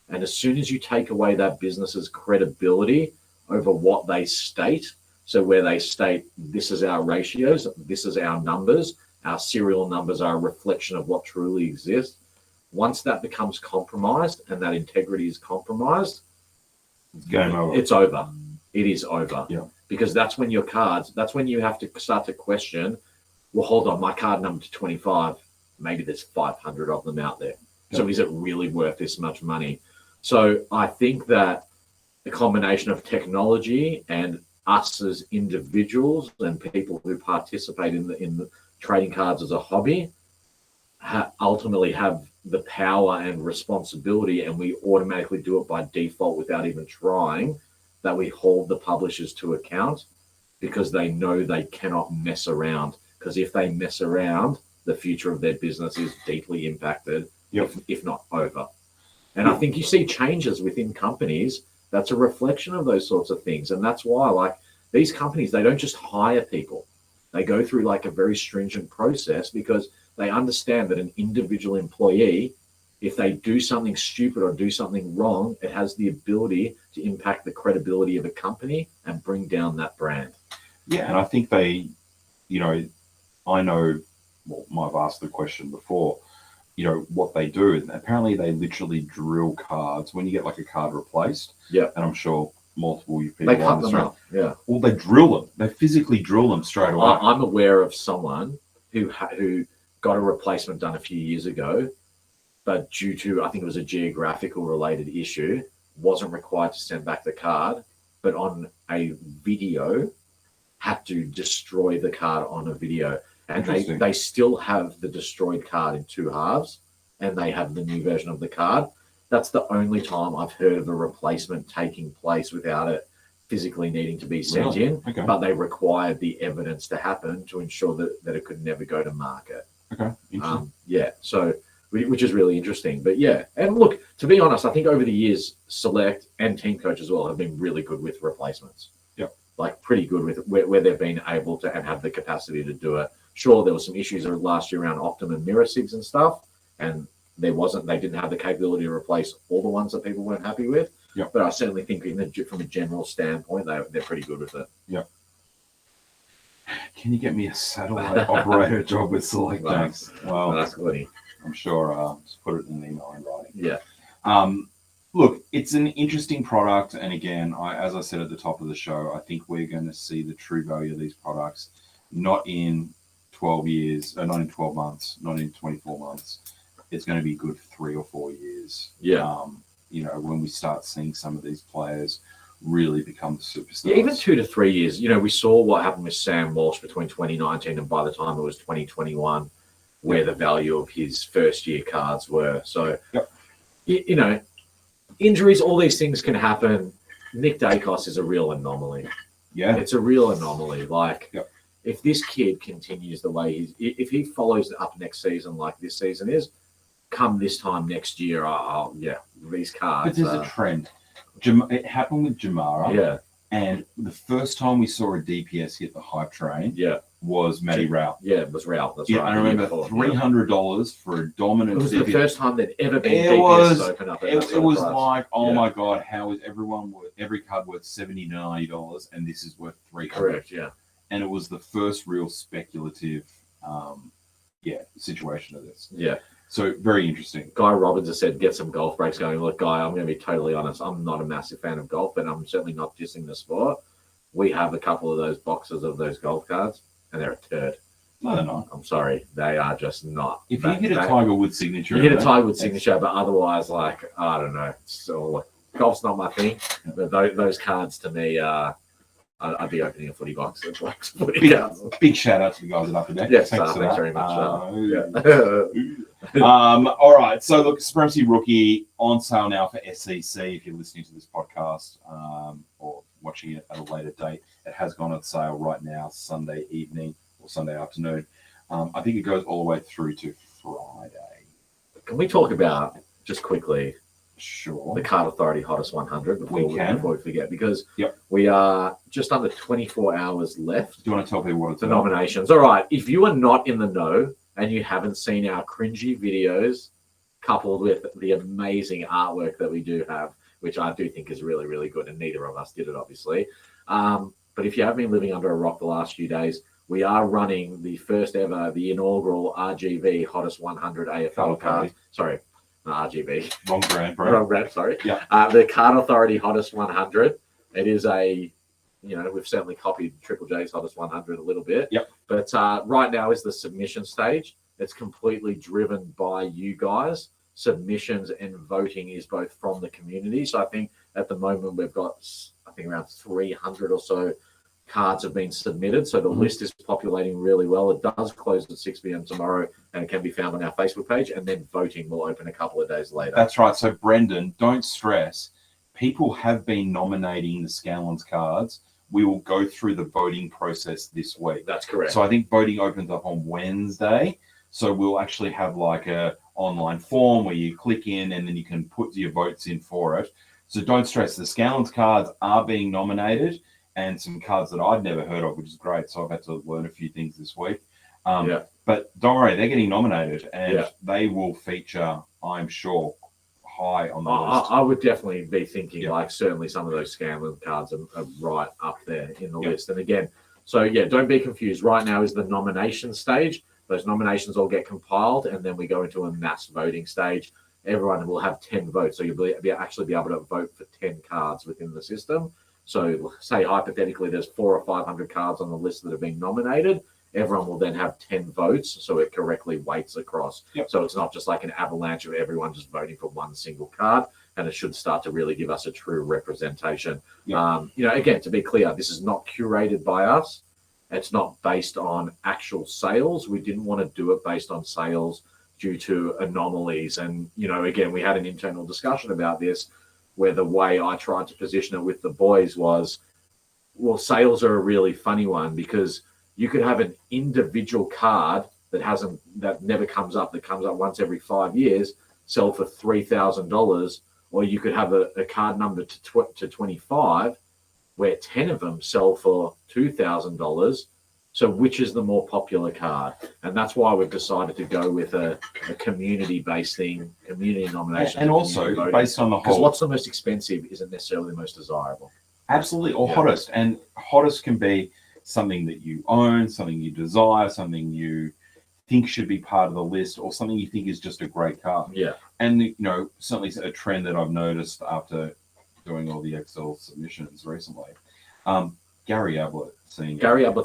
And as soon as you take away that business's credibility over what they state, so where they state, this is our ratios, this is our numbers, our serial numbers are a reflection of what truly exists. Once that becomes compromised and that integrity is compromised, It's game over. it's over. It is over. Yeah. Because that's when your cards, that's when you have to start to question, well, hold on, my card number to 25, maybe there's 500 of them out there. So is it really worth this much money? So I think that the combination of technology and us as individuals and people who participate in the trading cards as a hobby ultimately have the power and responsibility, and we automatically do it by default without even trying, that we hold the publishers to account because they know they cannot mess around. Because if they mess around, the future of their business is deeply impacted, if not over. And I think you see changes within companies that's a reflection of those sorts of things. And that's why, like, these companies, they don't just hire people. They go through like a very stringent process because they understand that an individual employee, if they do something stupid or do something wrong, it has the ability to impact the credibility of a company and bring down that brand. Yeah, and I think they, I know, well, I've asked the question before, what they do. And apparently they literally drill cards when you get like a card replaced. Yeah. And I'm sure multiple people. They cut them up. Yeah. Well, they drill them. They physically drill them straight away. I'm aware of someone who got a replacement done a few years ago, but due to, I think it was a geographical related issue, wasn't required to send back the card, but on a video had to destroy the card on a video. And they still have the destroyed card in two halves, and they have the new version of the card. That's the only time I've heard of a replacement taking place without it physically needing to be sent in. Okay. But they required the evidence to happen to ensure that it could never go to market. Okay. Interesting. So which is really interesting. But yeah, and look, to be honest, I think over the years, Select and Team Coach as well have been really good with replacements. Yep. Like pretty good with where they've been able to and have the capacity to do it. Sure, there were some issues last year around Optum and Mirror Sigs and stuff, and they didn't have the capability to replace all the ones that people weren't happy with. Yep. But I certainly think from a general standpoint, they're pretty good with it. Yep. Can you get me a satellite operator job with Select? Thanks. Well, that's good. I'm sure. Just put it in an email in writing. Yeah. Look, it's an interesting product, and again, as I said at the top of the show, I think we're going to see the true value of these products not in 12 years, not in 12 months, not in 24 months. It's going to be good for 3 or 4 years. Yeah. When we start seeing some of these players really become superstars. Yeah, even 2 to 3 years. We saw what happened with Sam Walsh between 2019 and by the time it was 2021, where the value of his first year cards were. So, injuries, all these things can happen. Nick Daicos is a real anomaly. Yeah. It's a real anomaly. If this kid continues the way if he follows up next season like this season is, come this time next year, these cards. But there's a trend. It happened with Jamara. Yeah. And the first time we saw a DPS hit the hype train was Matty Rao. Yeah, it was Rao. That's right. I remember $300 for a dominant It was DPS. the first time there'd ever been DPS open up. It was like, my God, how is everyone worth every card worth $70 to $90 and this is worth $300? Correct, yeah. And it was the first real speculative situation of this. Yeah. So very interesting. Guy Robbins has said, get some golf breaks going. Look, Guy, I'm going to be totally honest. I'm not a massive fan of golf, but I'm certainly not dissing the sport. We have a couple of those boxes of those golf cards, and they're a turd. No, they're not. I'm sorry. They are just not. If you hit a Tiger Woods signature. You hit a Tiger Woods signature, but otherwise, I don't know. So golf's not my thing. But those cards to me are I'd be opening a footy box. It's like footy Big, cards. big shout out to the guys at Upper Deck. Yes, thanks thanks that. very much. All right. So look, Supremacy Rookie on sale now for SEC. If you're listening to this podcast or watching it at a later date, it has gone on sale right now, Sunday evening or Sunday afternoon. I think it goes all the way through to Friday. Can we talk about, just quickly, Sure. the Card Authority Hottest 100 before we forget? Because we are just under 24 hours left. Do you want to tell people what it's the about? nominations? All right. If you are not in the know and you haven't seen our cringy videos coupled with the amazing artwork that we do have, which I do think is really, really good, and neither of us did it, obviously. But if you have been living under a rock the last few days, we are running the first ever, the inaugural RGV Hottest 100 AFL cards. Sorry, not RGV. Wrong brand, bro. Wrong brand, sorry. Yeah. The Card Authority Hottest 100. It is we've certainly copied Triple J's Hottest 100 a little bit. Yep. But right now is the submission stage. It's completely driven by you guys. Submissions and voting is both from the community. So I think at the moment we've got, around 300 or so cards have been submitted. So the list is populating really well. It does close at 6 p.m. tomorrow, and it can be found on our Facebook page. And then voting will open a couple of days later. That's right. So Brendan, don't stress. People have been nominating the Scanlon's cards. We will go through the voting process this week. That's correct. So I think voting opens up on Wednesday. So we'll actually have like a online form where you click in and then you can put your votes in for it. So don't stress. The Scanlon's cards are being nominated, and some cards that I'd never heard of, which is great. So I've had to learn a few things this week. But don't worry, they're getting nominated, and they will feature, I'm sure, high on the list. I would definitely be thinking certainly some of those Scanlon cards are right up there in the list. And again, don't be confused. Right now is the nomination stage. Those nominations all get compiled, and then we go into a mass voting stage. Everyone will have 10 votes. So you'll actually be able to vote for 10 cards within the system. So say hypothetically there's 400 or 500 cards on the list that have been nominated. Everyone will then have 10 votes, so it correctly weights across. So it's not just like an avalanche of everyone just voting for one single card, and it should start to really give us a true representation. Again, to be clear, this is not curated by us. It's not based on actual sales. We didn't want to do it based on sales due to anomalies. And, again, we had an internal discussion about this, where the way I tried to position it with the boys was, well, sales are a really funny one, because you could have an individual card that never comes up, that comes up once every 5 years, sell for $3,000, or you could have a card number to 25, where 10 of them sell for $2,000. So which is the more popular card? And that's why we've decided to go with a community-based thing, community nomination. And also, based on the whole... Because what's the most expensive isn't necessarily the most desirable. Absolutely, or hottest. And hottest can be something that you own, something you desire, something you think should be part of the list, or something you think is just a great card. Yeah. And, certainly a trend that I've noticed after doing all the Excel submissions recently. Gary Ablett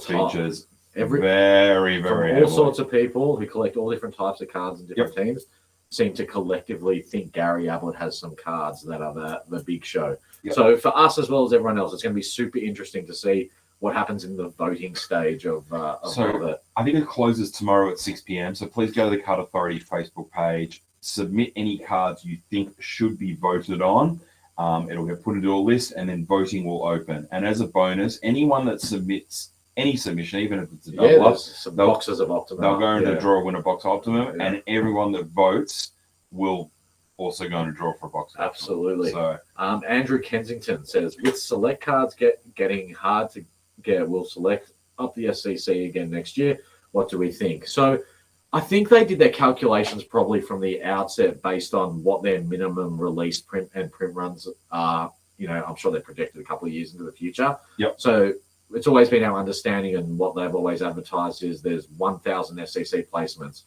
features very, very heavily. All sorts of people who collect all different types of cards and different teams seem to collectively think Gary Ablett has some cards that are the big show. So for us as well as everyone else, it's going to be super interesting to see what happens in the voting stage of it. I think it closes tomorrow at 6 p.m. So please go to the Card Authority Facebook page, submit any cards you think should be voted on. It'll get put into a list, and then voting will open. And as a bonus, anyone that submits any submission, even if it's a double up, some boxes of Optimum. They'll go into a draw, win a box of Optimum, and everyone that votes will also go into a draw for a box of Absolutely. Optimum. So, Andrew Kensington says, with select cards getting hard to get, we'll select up the SCC again next year. What do we think? So I think they did their calculations probably from the outset based on what their minimum release print runs are. I'm sure they projected a couple of years into the future. So it's always been our understanding, and what they've always advertised is there's 1,000 SCC placements.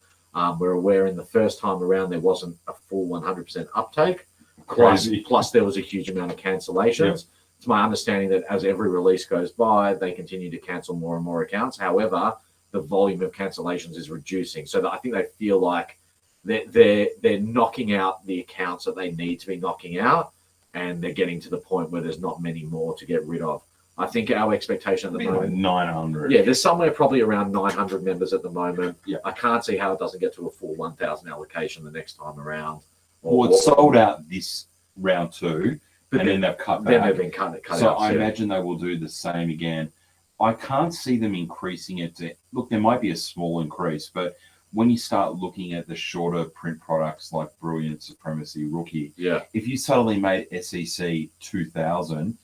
We're aware in the first time around there wasn't a full 100% uptake. Plus there was a huge amount of cancellations. It's my understanding that as every release goes by, they continue to cancel more and more accounts. However, the volume of cancellations is reducing. So I think they feel like they're knocking out the accounts that they need to be knocking out, and they're getting to the point where there's not many more to get rid of. I think our expectation at the Maybe like moment, 900. yeah, there's somewhere probably around 900 members at the moment. Yeah. I can't see how it doesn't get to a full 1,000 allocation the next time around. Well, it's sold out this round 2, but and then they've cut Then back. they've been cut So out. I imagine they will do the same again. I can't see them increasing it to, look, there might be a small increase, but when you start looking at the shorter print products like Brilliant, Supremacy, Rookie, Yeah. if you suddenly made SEC 2,000,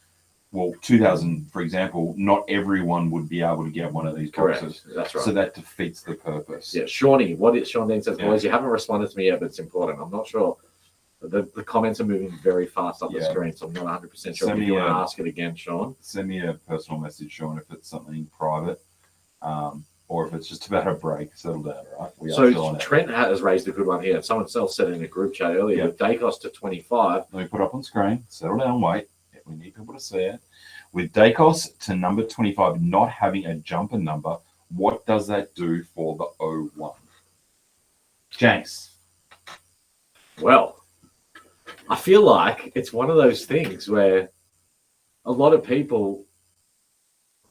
well, 2,000, for example, not everyone would be able to get one of these boxes. Correct. That's right. So that defeats the purpose. Yeah, Shawnee, Sean Dean says, Yeah. boys, you haven't responded to me yet, but it's important. I'm not sure. The comments are moving very fast up the Yeah. screen, so I'm not 100% sure. Send If me you want to a- ask it again, Sean. Send me a personal message, Sean, if it's something private, or if it's just about a break. Settle down, right? We are still So on it. Trent has raised a good one here. Someone else said it in a group chat earlier. Yeah. With Daicos to 25. Let me put up on screen. Settle down, wait. We need people to see it. With Daicos to number 25 not having a jumper number, what does that do for the 01? Janks. Well, I feel like it's one of those things where a lot of people.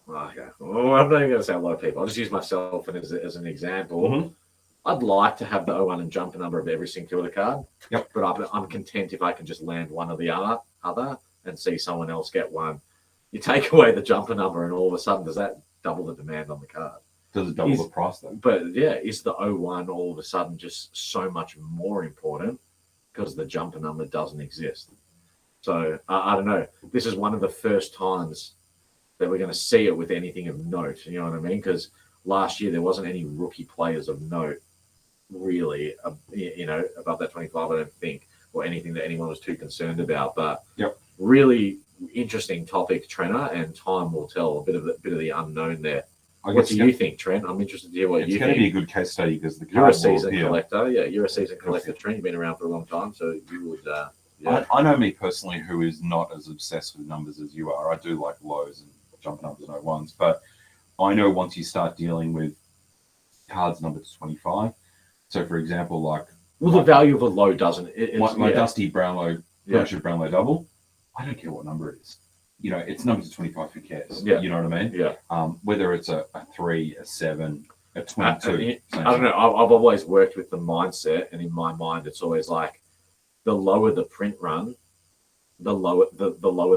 Okay, well, I'm not even going to say a lot of people. I'll just use myself as an example. Mhm. I'd like to have the 01 and jumper number of every singular card. Yep. But I'm content if I can just land one or the other and see someone else get one. You take away the jumper number, and all of a sudden, does that double the demand on the card? Does it double the price though? But yeah, is the 01 all of a sudden just so much more important because the jumper number doesn't exist? So I don't know. This is one of the first times that we're going to see it with anything of note. You know what I mean? Because last year there wasn't any rookie players of note really, above that 25, I don't think, or anything that anyone was too concerned about. But Yep. Really interesting topic, Trenner, and time will tell. A bit of the unknown there. I What guess do you think, Trent? I'm interested to hear what you it's going think. to be a good case study because the You're a card will season appeal. collector. Yeah, you're a season collector, Trent. You've been around for a long time, so you would. Yeah. I know me personally, who is not as obsessed with numbers as you are. I do like lows and jump numbers and 01s, but I know once you start dealing with cards numbered to 25. So, for example, like Well, the value of a low doesn't. my Dusty Brownlow, Yeah. Premiership Brownlow double. I don't care what number it is. You know, it's numbered to 25. Who cares? Yeah. You know what I mean? Yeah. Whether it's a 3, a 7, a 22. I don't know. I've always worked with the mindset, and in my mind, it's always like the lower the print run, the lower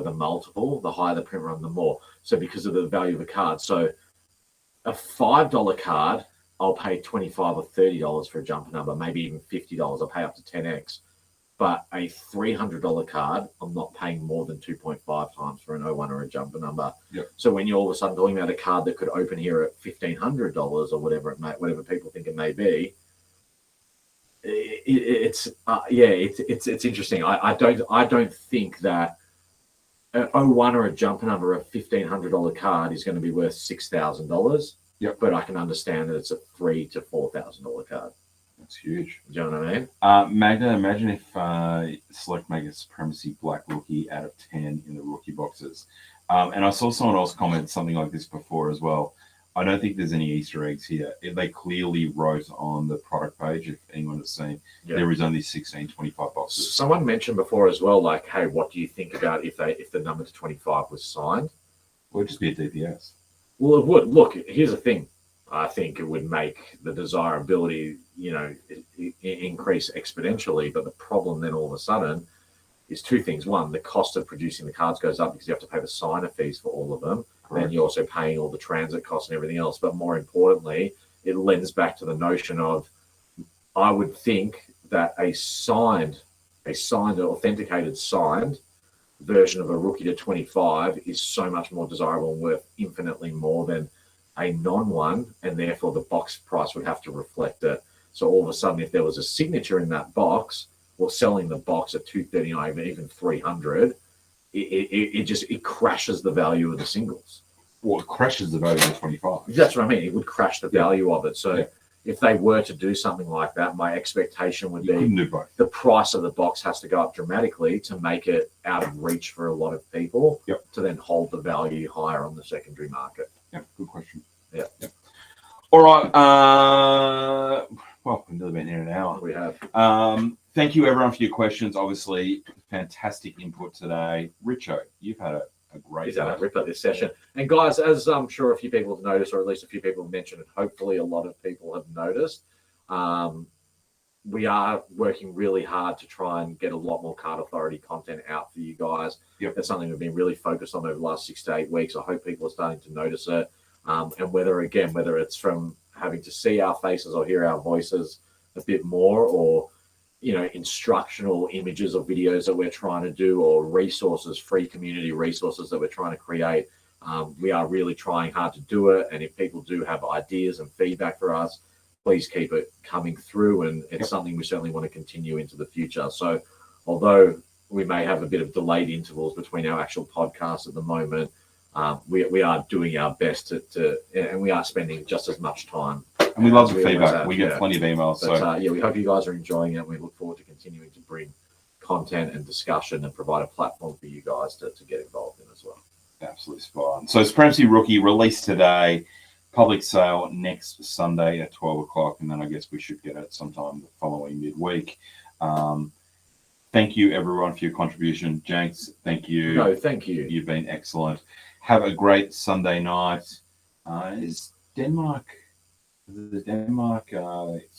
the multiple, the higher the print run, the more. So because of the value of a card, so a $5 card, I'll pay $25 or $30 for a jumper number, maybe even $50. I'll pay up to 10x. But a $300 card, I'm not paying more than 2.5 times for an 01 or a jumper number. Yep. So when you're all of a sudden talking about a card that could open here at $1,500 or whatever whatever people think it may be, it's interesting. I don't think that an 01 or a jumper number, a $1,500 card is going to be worth $6,000. Yep. But I can understand that it's a $3,000 to $4,000 card. That's huge. Do you know what I mean? Magda, imagine if Select Mega Supremacy Black Rookie out of 10 in the rookie boxes. And I saw someone else comment something like this before as well. I don't think there's any Easter eggs here. They clearly wrote on the product page, if anyone has seen, there is only 1625 boxes. Someone mentioned before as well, like, hey, what do you think about if the number to 25 was signed? It would just be a DPS. Well, it would. Look, here's the thing. I think it would make the desirability, increase exponentially. But the problem then all of a sudden is two things. One, the cost of producing the cards goes up because you have to pay the signer fees for all of them. Correct. Then you're also paying all the transit costs and everything else. But more importantly, it lends back to the notion of, I would think that a authenticated signed version of a rookie to 25 is so much more desirable and worth infinitely more than a non-one, and therefore the box price would have to reflect it. So all of a sudden, if there was a signature in that box, or selling the box at $239, even $300, it crashes the value of the singles. Well, it crashes the value of 25. That's what I mean. It would crash the value of it. So if they were to do something like that, my expectation would You couldn't be do both. the price of the box has to go up dramatically to make it out of reach for a lot of people to then hold the value higher on the secondary market. Yeah, good question. Yeah. All right. Well, we've nearly been here an hour. We have. Thank you, everyone, for your questions. Obviously, fantastic input today. Richo, you've had a a great He's had a ripper this session. And guys, as I'm sure a few people have noticed, or at least a few people have mentioned it, hopefully a lot of people have noticed, we are working really hard to try and get a lot more Card Authority content out for you guys. Yep. That's something we've been really focused on over the last 6 to 8 weeks. I hope people are starting to notice it. And whether it's from having to see our faces or hear our voices a bit more, or instructional images or videos that we're trying to do, or resources, free community resources that we're trying to create, we are really trying hard to do it. And if people do have ideas and feedback for us, please keep it coming through, and it's something we certainly want to continue into the future. So although we may have a bit of delayed intervals between our actual podcasts at the moment, we are doing our best and we are spending just as much time. And we love the feedback. We get plenty of emails. But, we hope you guys are enjoying it. We look forward to continuing to bring content and discussion and provide a platform for you guys to get involved in as well. Absolutely spot on. So Supremacy Rookie released today. Public sale next Sunday at 12 o'clock, and then I guess we should get it sometime the following midweek. Thank you, everyone, for your contribution. Jenks, thank you. No, thank you. You've been excellent. Have a great Sunday night. Is the Denmark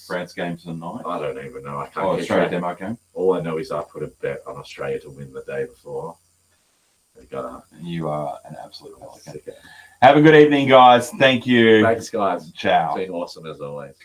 France game tonight? I don't even know. I can't. Australia-Denmark game? All I know is I put a bet on Australia to win the day before. You are an absolute pelican. Have a good evening, guys. Thank you. Thanks, guys. Ciao. It's been awesome as always.